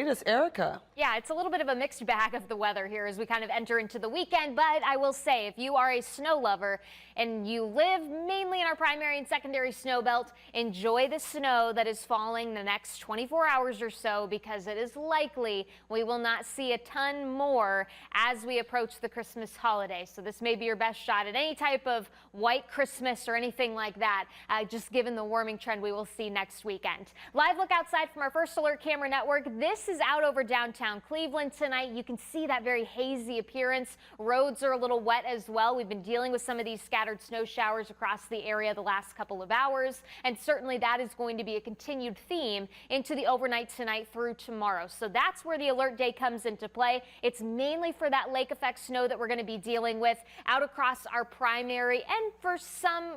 Latest, Erika. Yeah, it's a little bit of a mixed bag of the weather here as we kind of enter into the weekend, but I will say if you are a snow lover and you live mainly in our primary and secondary snow belt, enjoy the snow that is falling the next 24 hours or so, because it is likely we will not see a ton more as we approach the Christmas holiday. So this may be your best shot at any type of white Christmas or anything like that, just given the warming trend we will see next weekend. Live look outside from our First Alert Camera Network. This is out over downtown Cleveland tonight. You can see that very hazy appearance. Roads are a little wet as well. We've been dealing with some of these scattered snow showers across the area the last couple of hours, and certainly that is going to be a continued theme into the overnight tonight through tomorrow. So that's where the alert day comes into play. It's mainly for that lake effect snow that we're going to be dealing with out across our primary and for some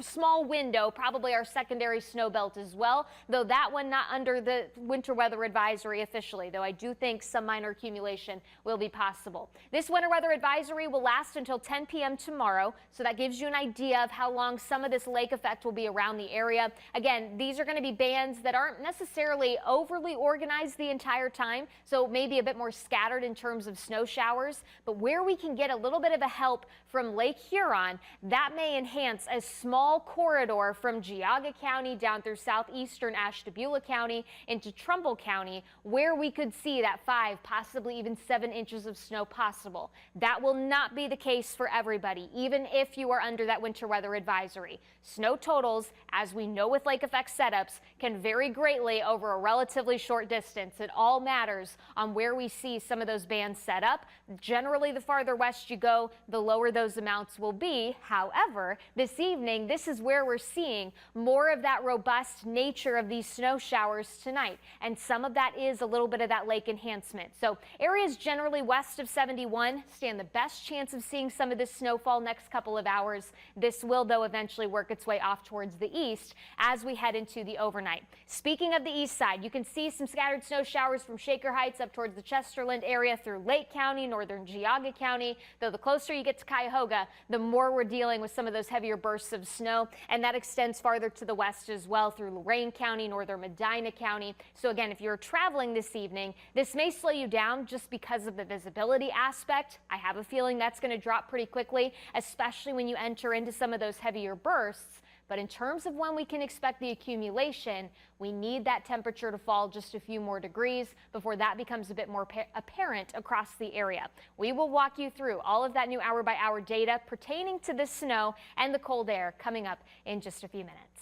small window, probably our secondary snow belt as well, though that one not under the winter weather advisory officially, though I do think some minor accumulation will be possible. This winter weather advisory will last until 10 p.m. tomorrow, so that gives you an idea of how long some of this lake effect will be around the area. Again, these are going to be bands that aren't necessarily overly organized the entire time, so maybe a bit more scattered in terms of snow showers, but where we can get a little bit of a help from Lake Huron, that may enhance a small corridor from Geauga County down through southeastern Ashtabula County into Trumbull County, where we could see that 5, possibly even 7 inches of snow possible. That will not be the case for everybody, even if you are under that winter weather advisory. Snow totals, as we know with lake effect setups, can vary greatly over a relatively short distance. It all matters on where we see some of those bands set up. Generally, the farther west you go, the lower those amounts will be. However, this evening, this is where we're seeing more of that robust nature of these snow showers tonight, and some of that is a little bit of that lake enhancement. So areas generally west of 71 stand the best chance of seeing some of this snowfall next couple of hours. This will, though, eventually work its way off towards the east as we head into the overnight. Speaking of the east side, you can see some scattered snow showers from Shaker Heights up towards the Chesterland area through Lake County, northern Geauga County, though the closer you get to Cuyahoga, the more we're dealing with some of those heavier bursts of snow, and that extends farther to the west as well through Lorain County, northern Medina County. So again, if you're traveling this evening, this may slow you down just because of the visibility aspect. I have a feeling that's going to drop pretty quickly, especially when you enter into some of those heavier bursts. But in terms of when we can expect the accumulation, we need that temperature to fall just a few more degrees before that becomes a bit more apparent across the area. We will walk you through all of that new hour-by-hour data pertaining to the snow and the cold air coming up in just a few minutes.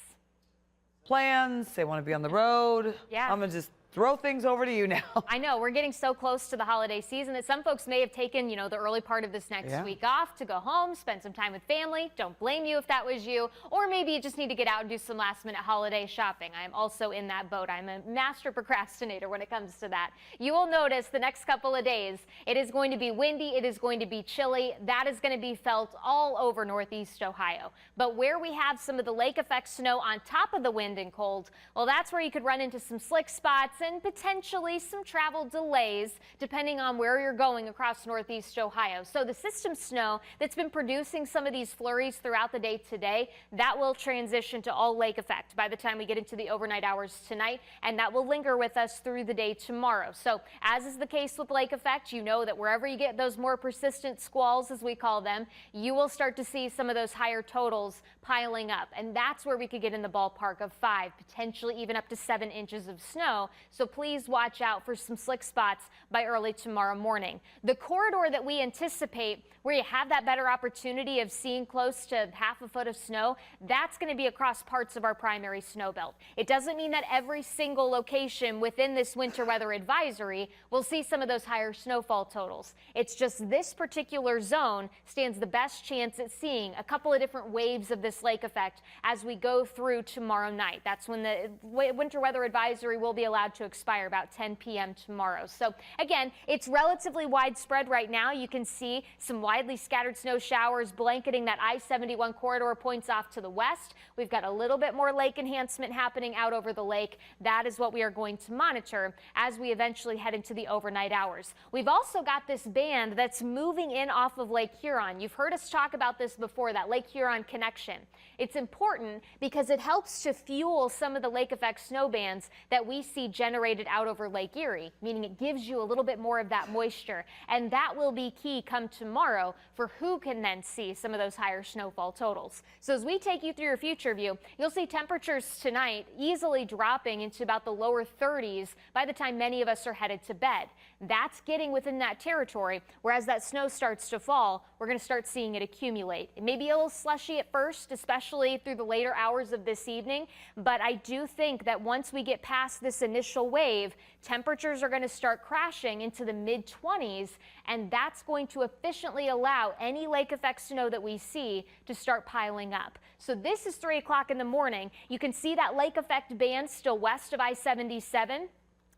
Plans, they want to be on the road. Yeah. I'm going to just throw things over to you now. I know we're getting so close to the holiday season that some folks may have taken, the early part of this next week off to go home, spend some time with family. Don't blame you if that was you. Or maybe you just need to get out and do some last minute holiday shopping. I am also in that boat. I'm a master procrastinator when it comes to that. You will notice the next couple of days, it is going to be windy. It is going to be chilly. That is going to be felt all over Northeast Ohio. But where we have some of the lake effect snow on top of the wind and cold, well, that's where you could run into some slick spots and potentially some travel delays depending on where you're going across Northeast Ohio. So the system snow that's been producing some of these flurries throughout the day today, that will transition to all lake effect by the time we get into the overnight hours tonight, and that will linger with us through the day tomorrow. So as is the case with lake effect, you know that wherever you get those more persistent squalls, as we call them, you will start to see some of those higher totals piling up, and that's where we could get in the ballpark of 5, potentially even up to 7 inches of snow. So please watch out for some slick spots by early tomorrow morning. The corridor that we anticipate where you have that better opportunity of seeing close to half a foot of snow, that's going to be across parts of our primary snow belt. It doesn't mean that every single location within this winter weather advisory will see some of those higher snowfall totals. It's just this particular zone stands the best chance at seeing a couple of different waves of this lake effect as we go through tomorrow night. That's when the winter weather advisory will be allowed to expire about 10 p.m. tomorrow. So again, it's relatively widespread right now. You can see some widely scattered snow showers blanketing that I-71 corridor points off to the west. We've got a little bit more lake enhancement happening out over the lake. That is what we are going to monitor as we eventually head into the overnight hours. We've also got this band that's moving in off of Lake Huron. You've heard us talk about this before, that Lake Huron connection. It's important because it helps to fuel some of the lake effect snow bands that we see generally generated out over Lake Erie, meaning it gives you a little bit more of that moisture. And that will be key come tomorrow for who can then see some of those higher snowfall totals. So as we take you through your future view, you'll see temperatures tonight easily dropping into about the lower 30s by the time many of us are headed to bed. That's getting within that territory, whereas that snow starts to fall, we're going to start seeing it accumulate. It may be a little slushy at first, especially through the later hours of this evening, but I do think that once we get past this initial wave, temperatures are going to start crashing into the mid-20s, and that's going to efficiently allow any lake effect snow that we see to start piling up. So this is 3 o'clock in the morning. You can see that lake effect band still west of I-77.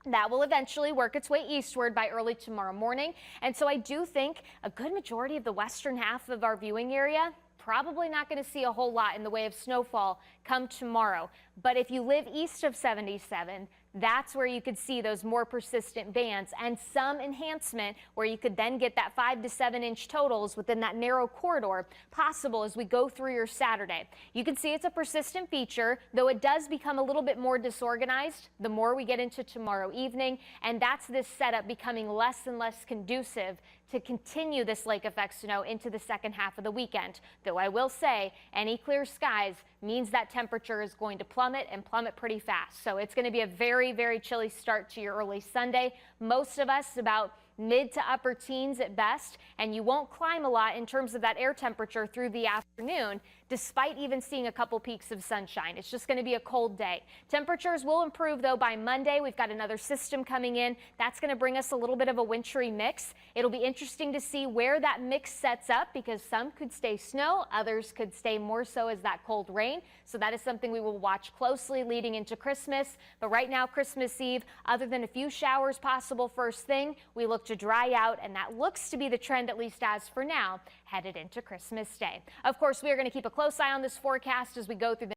That will eventually work its way eastward by early tomorrow morning. And so I do think a good majority of the western half of our viewing area probably not going to see a whole lot in the way of snowfall come tomorrow. But if you live east of 77, that's where you could see those more persistent bands and some enhancement where you could then get that 5 to 7 inch totals within that narrow corridor possible as we go through your Saturday. You can see it's a persistent feature, though it does become a little bit more disorganized the more we get into tomorrow evening, and that's this setup becoming less and less conducive to continue this lake effect snow into the second half of the weekend. Though I will say any clear skies means that temperature is going to plummet and plummet pretty fast. So it's going to be a very, very chilly start to your early Sunday. Most of us about mid to upper teens at best, and you won't climb a lot in terms of that air temperature through the afternoon, despite even seeing a couple peaks of sunshine. It's just going to be a cold day. Temperatures will improve, though, by Monday. We've got another system coming in. That's going to bring us a little bit of a wintry mix. It'll be interesting to see where that mix sets up, because some could stay snow, others could stay more so as that cold rain. So that is something we will watch closely leading into Christmas. But right now, Christmas Eve, other than a few showers possible first thing, we look to dry out, and that looks to be the trend, at least as for now, headed into Christmas Day. Of course, we are going to keep a close eye on this forecast as we go through the